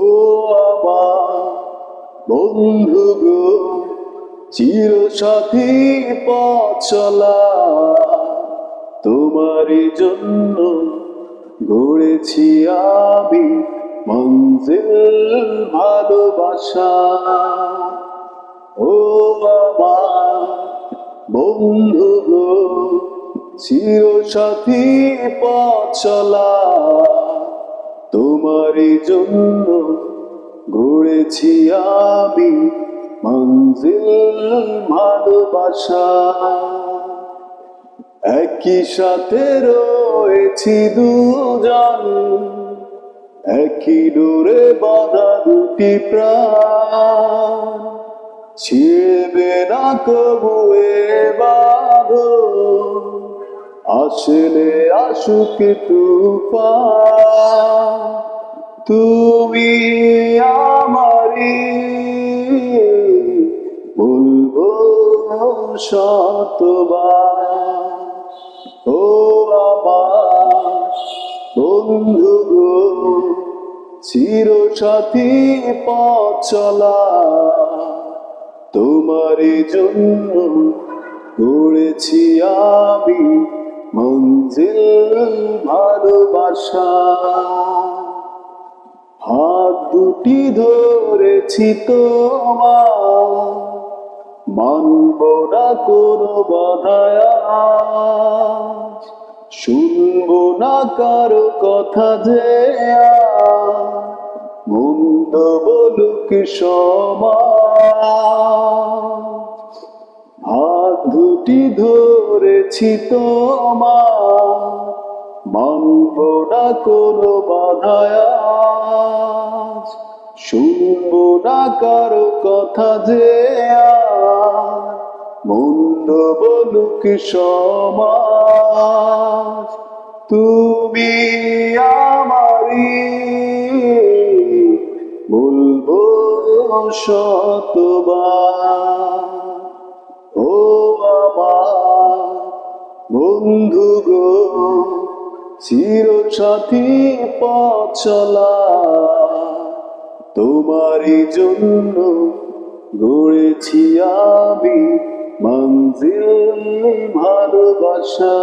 ও আমার বন্ধু গো, চির সাথী পথ চলা তোমারই জন্য গড়েছি আমি মঞ্জিল ভালোবাসা। ও আমার বন্ধু গো, চির সাথী পথ চলা তোমারই জন্য গড়েছি আমি মঞ্জিল ভালোবাসা। একই সাথে রয়েছি দুজন, একই ডোরে বাঁধা দুটি প্রাণ, ছিড়বে না কবু এ বাঁধন, আসলে আসুক তুফান। তুমি আমারই বলবো শতবার। ও আমার বন্ধু গো, চির সাথী পথ চলা তোমারই জন্য গড়েছি আমি মঞ্জিল ভালোবাসা। হাত দুটি ধরেছি তোমার, মানব না কোনো বাধায়, শুনবো না কারো কথা যে মন্দ বলুক সমাজ। হাত দুটি ধরেছি তোমার, মানব না কোনো বাধায়, শুনবো না কারো কথা যে মন্দ বলুক সমাজ। তুমি আমারই বলবো শতবার। ও আমার বন্ধু গো, চির সাথী পথ চলা তোমারই জন্য গড়েছি আমি মঞ্জিল ভালোবাসা।